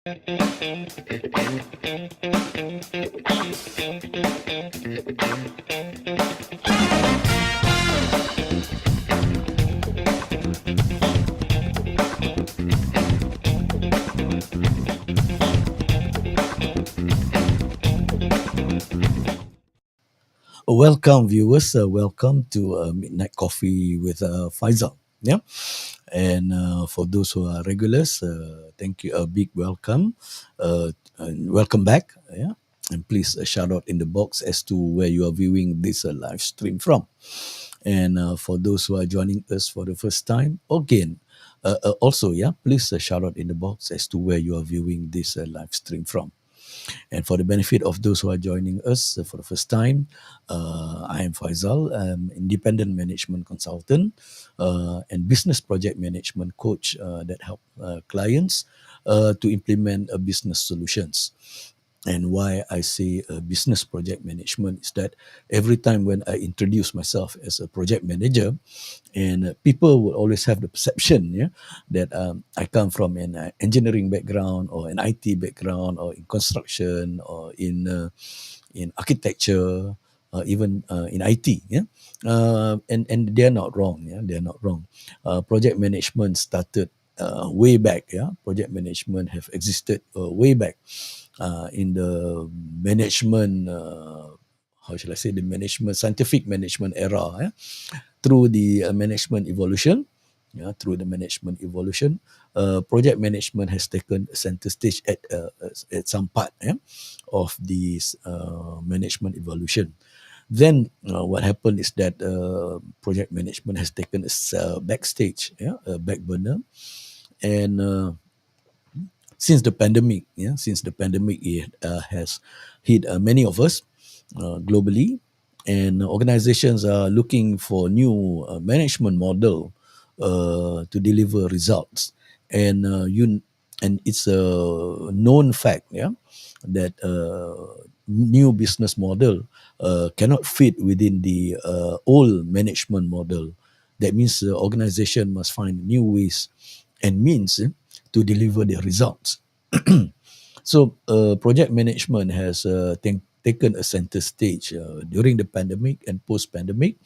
Welcome, viewers. Welcome to Midnight Coffee with Faisal. Yeah, and for those who are regulars, thank you. A big welcome, and welcome back. Yeah, and please shout out in the box as to where you are viewing this live stream from. And for those who are joining us for the first time, again, also, yeah, please shout out in the box as to where you are viewing this live stream from. And for the benefit of those who are joining us for the first time, I am Faisal, I'm independent management consultant and business project management coach that help clients to implement business solutions. And why I say business project management is that every time when I introduce myself as a project manager, and people will always have the perception, yeah, that I come from an engineering background or an IT background or in construction or in architecture, even in IT, yeah, and they're not wrong, yeah, they're not wrong. Project management started way back, yeah. Project management have existed way back in the management. How shall I say, the management, scientific management era, yeah? Through the management evolution, yeah, through the management evolution, project management has taken center stage at some part, yeah, of this management evolution. Then what happened is that project management has taken a backstage, yeah, a back burner, and since the pandemic it has hit many of us globally, and organizations are looking for new management model to deliver results. And and it's a known fact, yeah, that new business model cannot fit within the old management model. That means the organization must find new ways and means to deliver their results. So, project management has taken a center stage during the pandemic and post-pandemic,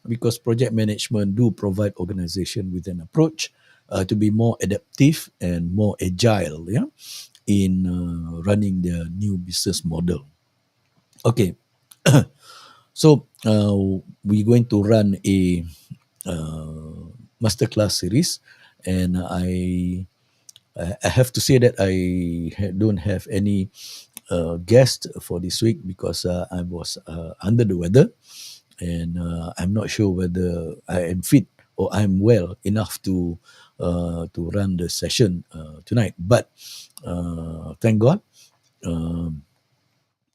because project management do provide organization with an approach to be more adaptive and more agile, yeah, in running their new business model. Okay, so we're going to run a masterclass series, and I have to say that don't have any guest for this week because I was under the weather, and I'm not sure whether I am fit or I'm well enough to run the session tonight. But thank God, um,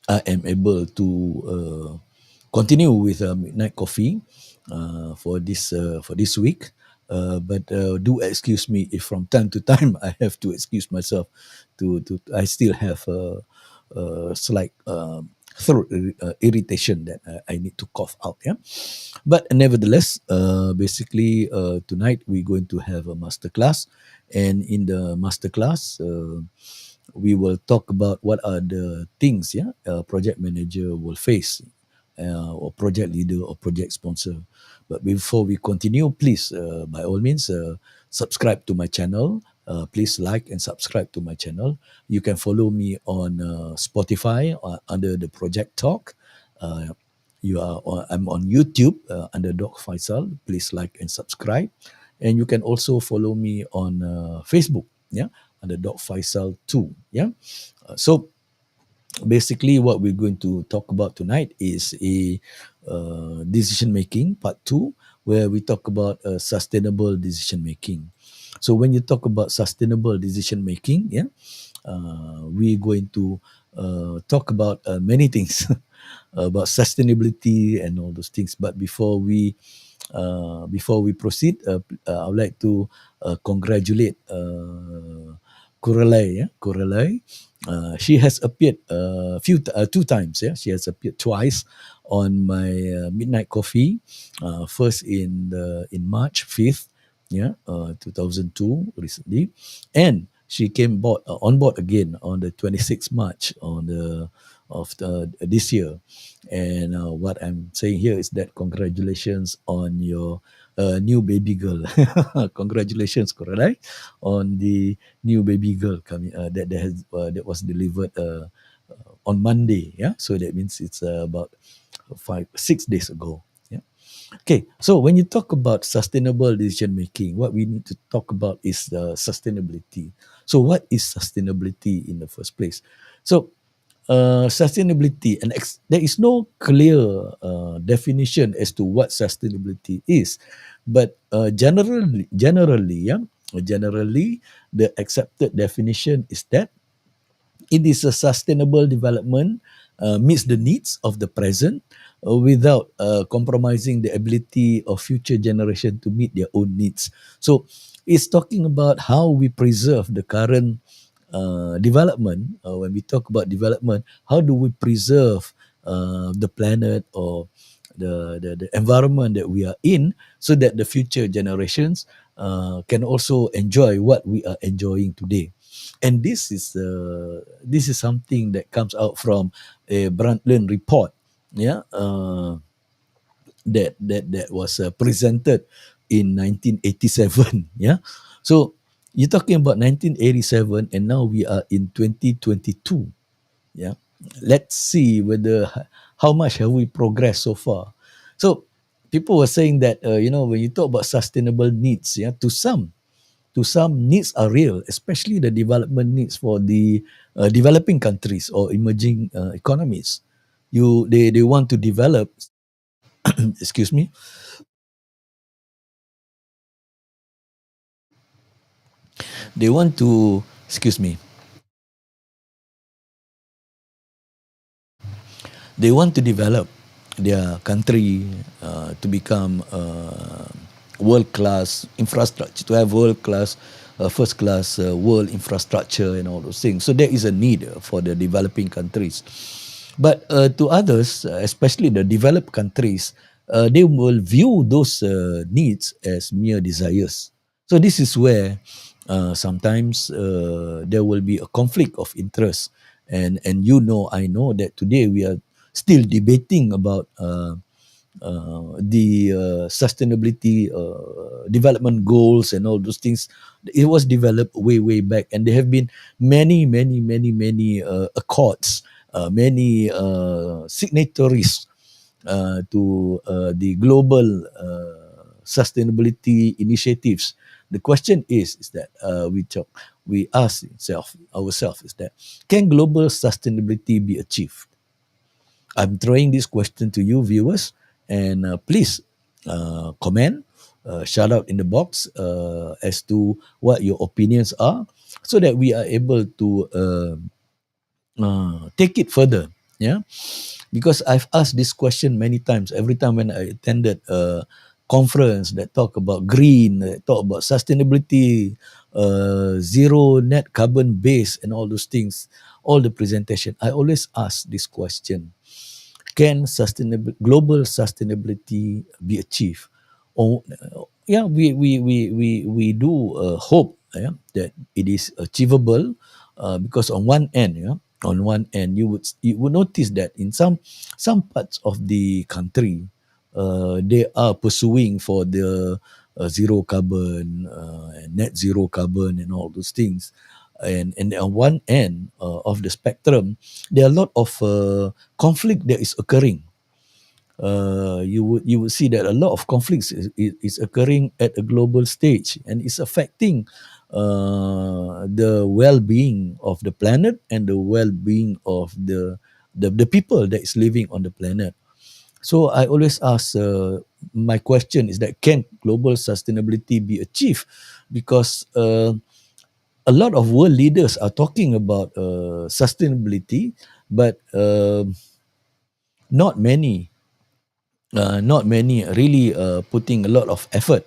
I am able to continue with midnight coffee for this week. But do excuse me if from time to time I have to excuse myself. To I still have a slight throat irritation that I need to cough out. Yeah, but nevertheless, basically tonight we're going to have a masterclass, and in the masterclass. We will talk about what are the things, yeah, a project manager will face, or project leader or project sponsor. But before we continue, please, by all means, subscribe to my channel. Please like and subscribe to my channel. You can follow me on Spotify under the Project Talk. Uh, I'm on YouTube under Doc Faisal. Please like and subscribe, and you can also follow me on Facebook. Yeah, under Doc Faisal too. Yeah, so basically what we're going to talk about tonight is a decision making part 2, where we talk about sustainable decision making. So when you talk about sustainable decision making, yeah, we're going to talk about many things about sustainability and all those things. But before we proceed, I would like to congratulate Corelay. Yeah? Corelay. She has appeared two times. Yeah, she has appeared twice on my midnight coffee. First in March 5th, yeah, 2002 recently, and she came on board again on the 26th March on the of this year. And what I'm saying here is that congratulations on your new baby girl. Congratulations, Coralai, on the new baby girl coming that was delivered on Monday. Yeah, so that means it's about 5 6 days ago. Yeah. Okay, so when you talk about sustainable decision making, what we need to talk about is sustainability. So, what is sustainability in the first place? So, sustainability, and there is no clear definition as to what sustainability is, but generally, the accepted definition is that it is a sustainable development, meets the needs of the present without compromising the ability of future generation to meet their own needs. So it's talking about how we preserve the current development. When we talk about development, how do we preserve the planet or the environment that we are in, so that the future generations can also enjoy what we are enjoying today. And this is something that comes out from a Brundtland report, yeah, that was presented in 1987. Yeah, so you're talking about 1987, and now we are in 2022. Yeah, let's see whether how much have we progressed so far. So people were saying that when you talk about sustainable needs, yeah, to some needs are real, especially the development needs for the developing countries or emerging economies. They want to develop, excuse me, they want to, excuse me, they want to develop their country to become world class infrastructure, to have world class, first class world infrastructure and all those things. So there is a need for the developing countries. But to others, especially the developed countries, they will view those needs as mere desires. So this is where sometimes there will be a conflict of interest, and I know that today we are still debating about the sustainability development goals and all those things. It was developed way back, and there have been many accords, many signatories to the global sustainability initiatives. The question is that we ask ourselves is that, can global sustainability be achieved? I'm throwing this question to you, viewers, and please comment, shout out in the box as to what your opinions are, so that we are able to take it further. Yeah, because I've asked this question many times. Every time when I attended a conference that talk about green, that talk about sustainability, zero net carbon base, and all those things, all the presentation, I always ask this question: can global sustainability be achieved? Or yeah, we do hope, yeah, that it is achievable, because on one end you would notice that in some parts of the country, they are pursuing for the zero carbon, net zero carbon, and all those things. And on one end of the spectrum, there are a lot of conflict that is occurring. You would see that a lot of conflicts is occurring at a global stage, and it's affecting the well-being of the planet and the well-being of the people that is living on the planet. So I always ask, my question is that, can global sustainability be achieved? Because a lot of world leaders are talking about sustainability, but not many not many really putting a lot of effort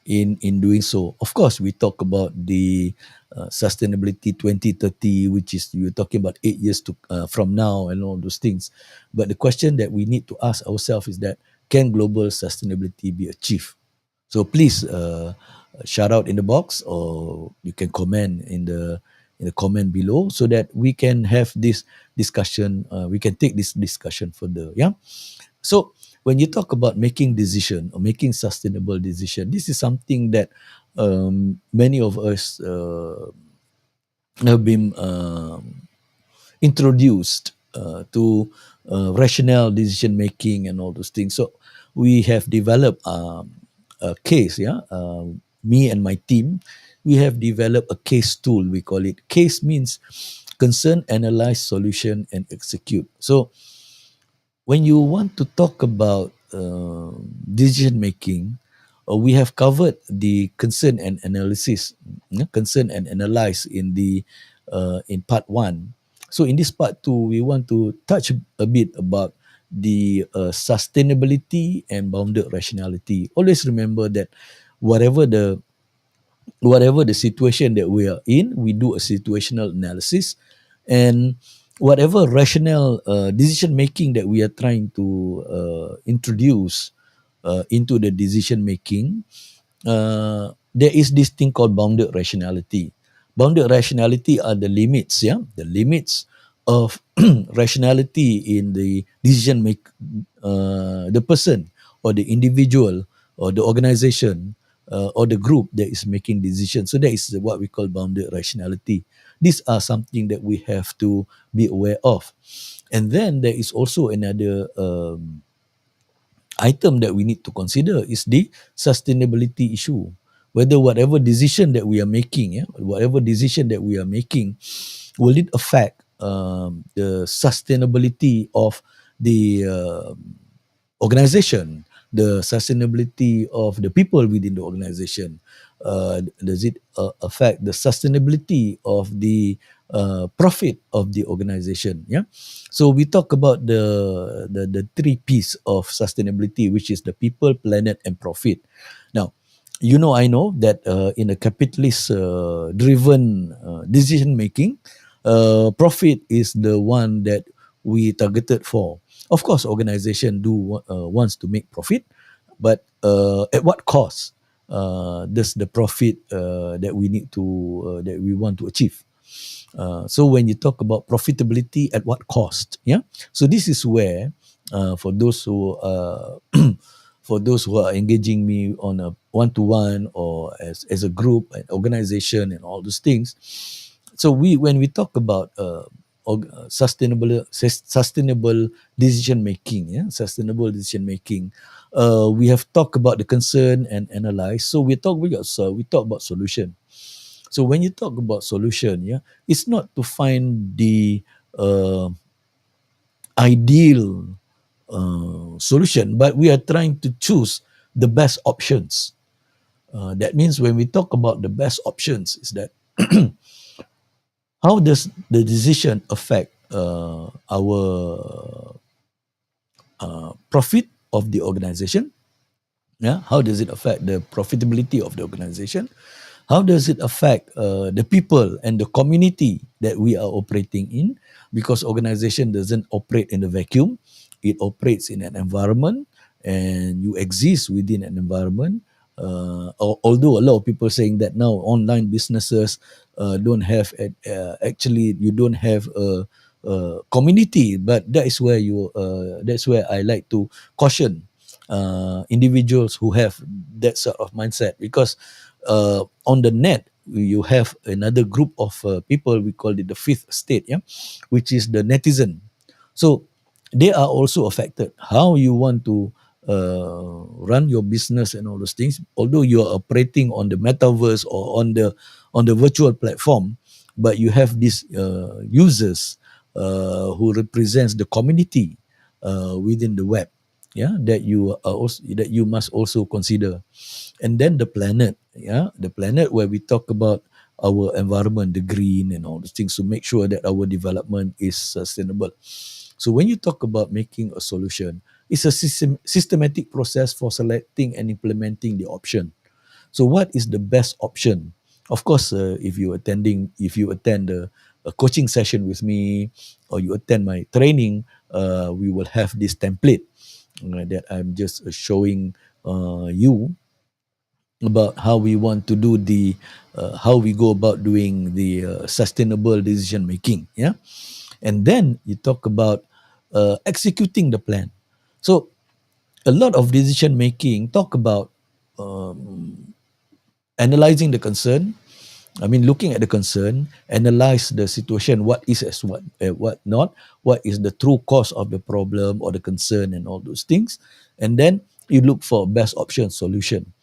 in doing so. Of course, we talk about the sustainability 2030, which is, you're talking about 8 years from now and all those things. But the question that we need to ask ourselves is that, can global sustainability be achieved? So please shout out in the box, or you can comment in the comment below, so that we can have this discussion. We can take this discussion further. Yeah. So when you talk about making decision or making sustainable decision, this is something that many of us have been introduced to rational decision making and all those things. So we have developed a case. Yeah, me and my team, we have developed a case tool. We call it case, means concern, analyze, solution, and execute. So when you want to talk about decision making, we have covered the concern and analysis, concern and analyze in part one. So in this part two, we want to touch a bit about the sustainability and bounded rationality. Always remember that whatever the whatever the situation that we are in, we do a situational analysis, and whatever rational decision making that we are trying to introduce into the decision making, there is this thing called bounded rationality. Bounded rationality are the limits, yeah, the limits of rationality in the decision make, the person or the individual or the organization or the group that is making decisions. So that is what we call bounded rationality. These are something that we have to be aware of. And then there is also another item that we need to consider is the sustainability issue. Whether whatever decision that we are making, yeah, whatever decision that we are making, will it affect the sustainability of the organization, the sustainability of the people within the organization? Does it affect the sustainability of the profit of the organization? Yeah. So we talk about the three P's of sustainability, which is the people, planet, and profit. Now, I know that in a capitalist driven decision making, profit is the one that we targeted for. Of course, organization do wants to make profit, but at what cost does the profit that we want to achieve? So when you talk about profitability, at what cost? Yeah. So this is where, for those who for those who are engaging me on a one-to-one or as a group, an organization, and all those things. So when we talk about sustainable decision making, yeah, sustainable decision making, we have talked about the concern and analyze. So we talk about solution. So when you talk about solution, yeah, it's not to find the uh, ideal solution, but we are trying to choose the best options. That means when we talk about the best options, is that how does the decision affect our profit of the organization? Yeah, how does it affect the profitability of the organization? How does it affect the people and the community that we are operating in? Because organization doesn't operate in a vacuum; it operates in an environment, and you exist within an environment. Although a lot of people saying that now online businesses don't have actually you don't have a community, but that's where I like to caution individuals who have that sort of mindset, because on the net you have another group of people, we call it the fifth state, yeah, which is the netizen. So they are also affected how you want to run your business and all those things. Although you are operating on the metaverse or on the virtual platform, but you have these users who represents the community within the web, yeah, that you must also consider. And then the planet, yeah, the planet where we talk about our environment, the green and all those things, to make sure that our development is sustainable. So when you talk about making a solution, it's a systematic process for selecting and implementing the option. So what is the best option? Of course, if you attend a coaching session with me, or you attend my training, we will have this template that I'm just showing you. about how we want to do the how we go about doing the sustainable decision making. Yeah, and then you talk about executing the plan. So a lot of decision making talk about analyzing the concern. I mean, looking at the concern, analyze the situation, what is as what not, what is the true cause of the problem or the concern, and all those things, and then you look for best option solution.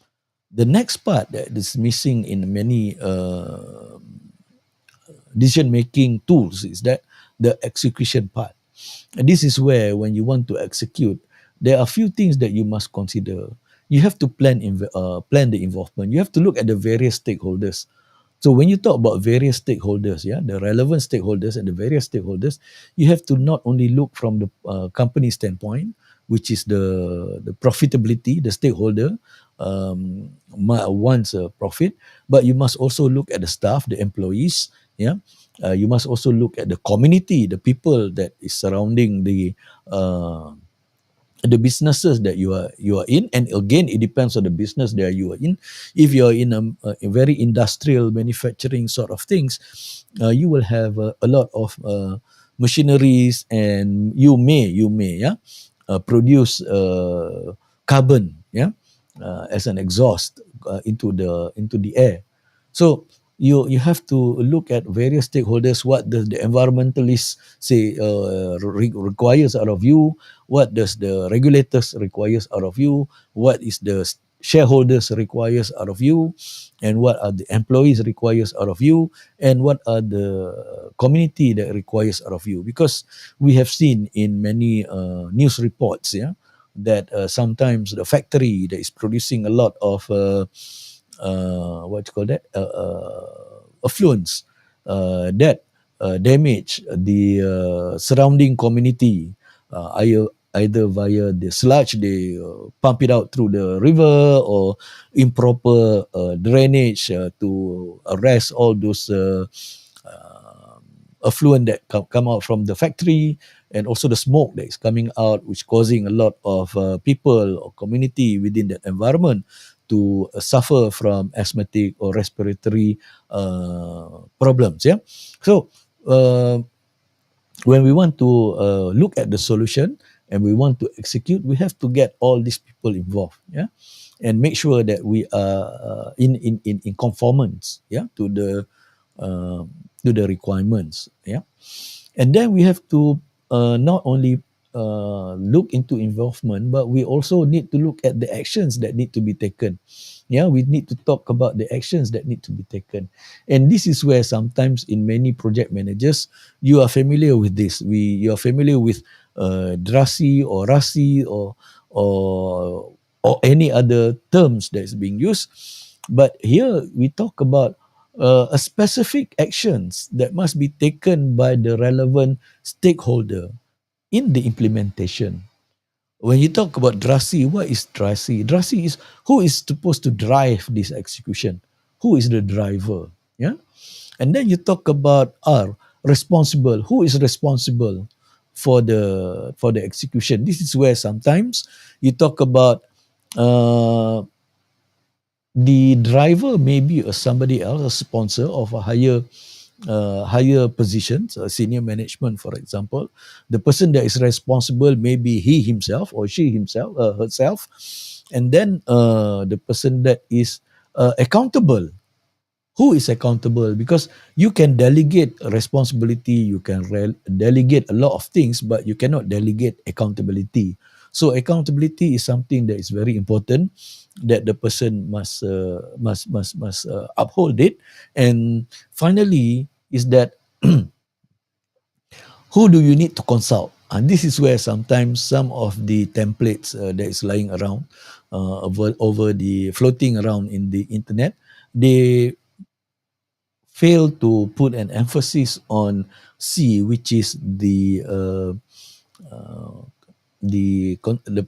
The next part that is missing in many decision making tools is that the execution part. And this is where, when you want to execute, there are few things that you must consider. You have to plan the involvement. You have to look at the various stakeholders. So when you talk about various stakeholders, yeah, the relevant stakeholders and the various stakeholders, you have to not only look from the company standpoint, which is the profitability, the stakeholder wants a profit, but you must also look at the staff, the employees, yeah. You must also look at the community, the people that is surrounding uh, the businesses that you are in. And again, it depends on the business that you are in. If you are in a very industrial manufacturing sort of things, you will have a lot of machineries, and you may yeah produce carbon, yeah, as an exhaust into the air. So you have to look at various stakeholders. What does the environmentalists say requires out of you? What does the regulators requires out of you? What is the shareholders requires out of you? And what are the employees requires out of you? And what are the community that requires out of you? Because we have seen in many news reports, yeah, that sometimes the factory that is producing a lot of what you call that affluence that damage the surrounding community, either via the sludge they pump it out through the river, or improper drainage to arrest all those effluent that come out from the factory, and also the smoke that is coming out, which causing a lot of people or community within that environment to suffer from asthmatic or respiratory problems. Yeah, so uh, when we want to look at the solution and we want to execute, we have to get all these people involved. Yeah, and make sure that we are in conformance, yeah, uh, to the requirements. Yeah, and then we have to not only look into involvement, but we also need to look at the actions that need to be taken. Yeah, we need to talk about the actions that need to be taken. And this is where sometimes in many project managers, you are familiar with this. You are familiar with DRASI or RASI, or any other terms that is being used. But here we talk about a specific actions that must be taken by the relevant stakeholder in the implementation. When you talk about DRASI, what is DRASI? DRASI is who is supposed to drive this execution, who is the driver. Yeah, and then you talk about R, responsible, who is responsible for the execution. This is where sometimes you talk about uh, the driver may be somebody else, a sponsor of a higher positions, senior management, for example. The person that is responsible may be he himself or she himself, herself, and then the person that is accountable. Who is accountable? Because you can delegate responsibility, you can delegate a lot of things, but you cannot delegate accountability. So accountability is something that is very important, that the person must uphold it. And finally is that who do you need to consult? And this is where sometimes some of the templates that is lying around, over the floating around in the internet, they fail to put an emphasis on C, which is the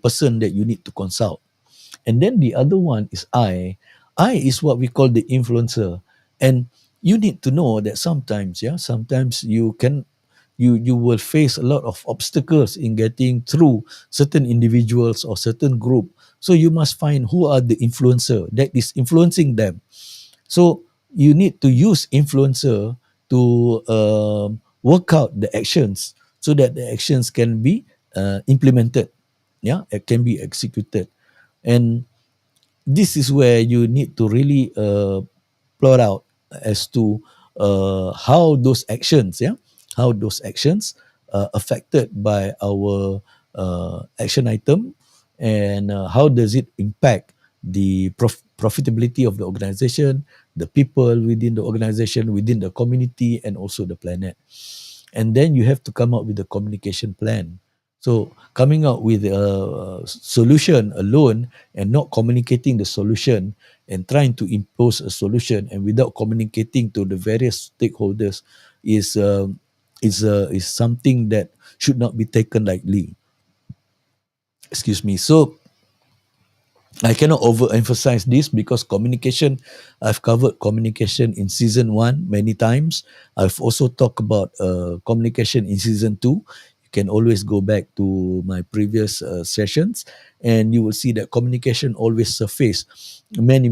person that you need to consult. And then the other one is I. I is what we call the influencer. And you need to know that sometimes, yeah, sometimes you will face a lot of obstacles in getting through certain individuals or certain group So you must find who are the influencer that is influencing them. So you need to use influencer to work out the actions so that the actions can be implemented. Yeah, it can be executed. And this is where you need to really plot out as to how those actions, how those actions affected by our action item, and how does it impact the profitability of the organization, the people within the organization, within the community, and also the planet. And then you have to come up with a communication plan. So coming up with a solution alone and not communicating the solution and trying to impose a solution and without communicating to the various stakeholders is something that should not be taken lightly. Excuse me. So I cannot overemphasize this because communication, I've covered communication in season 1 many times. I've also talked about communication in season 2. You can always go back to my previous sessions and you will see that communication always surface many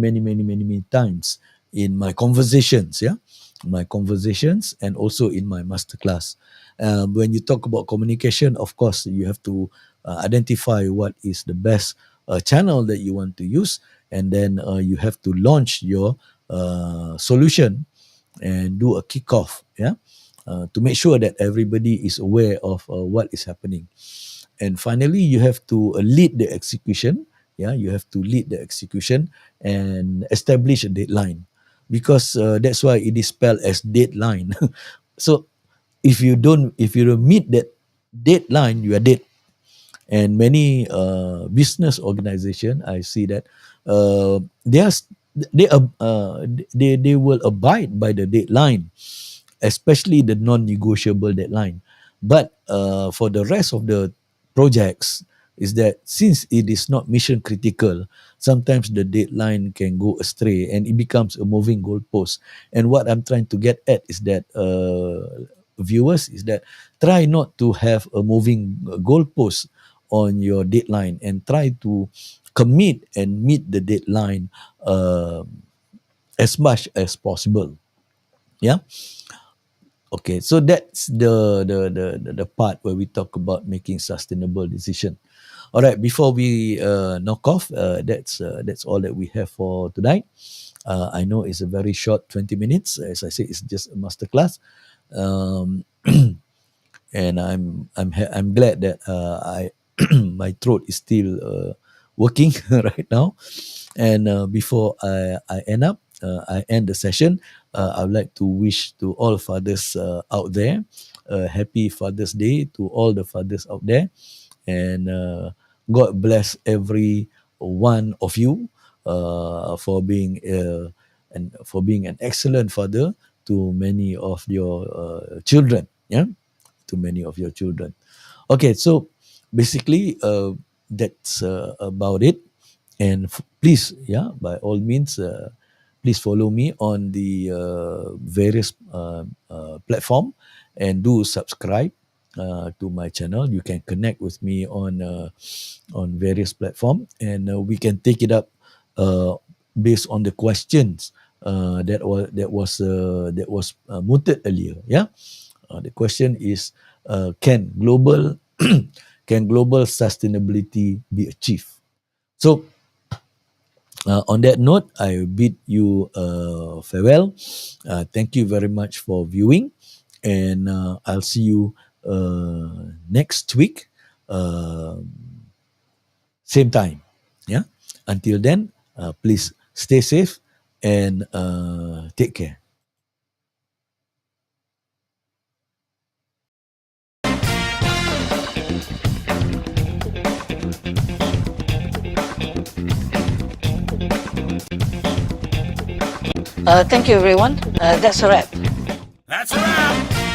times in my conversations, my conversations and also in my masterclass. When you talk about communication, of course, you have to identify what is the best channel that you want to use, and then you have to launch your solution and do a kickoff, to make sure that everybody is aware of what is happening. And finally, you have to lead the execution. You have to lead the execution and establish a deadline, because that's why it is spelled as deadline. So if you don't meet that deadline, you are dead. And many business organization, I see that they are they will abide by the deadline, especially the non-negotiable deadline. But for the rest of the projects, is that since it is not mission critical, sometimes the deadline can go astray and it becomes a moving goalpost. And what I'm trying to get at is that viewers, is that try not to have a moving goalpost on your deadline and try to commit and meet the deadline as much as possible. Yeah. Okay, so that's the part where we talk about making sustainable decision. All right, before we knock off, that's all that we have for tonight. I know it's a very short 20 minutes. As I say, it's just a masterclass. Um, and I'm glad that I my throat is still working right now. And before I end the session, I would like to wish to all fathers out there happy Father's Day to all the fathers out there, and God bless every one of you for being for being an excellent father to many of your children. Yeah, to many of your children. Okay, so basically that's about it. And please, by all means, please follow me on the various platform, and do subscribe to my channel. You can connect with me on various platform, and we can take it up based on the questions that was mooted earlier. The question is, can global can global sustainability be achieved? So on that note, I bid you farewell. Thank you very much for viewing, and I'll see you next week, same time. Yeah. Until then, please stay safe and take care. Thank you, everyone. That's a wrap. That's a wrap.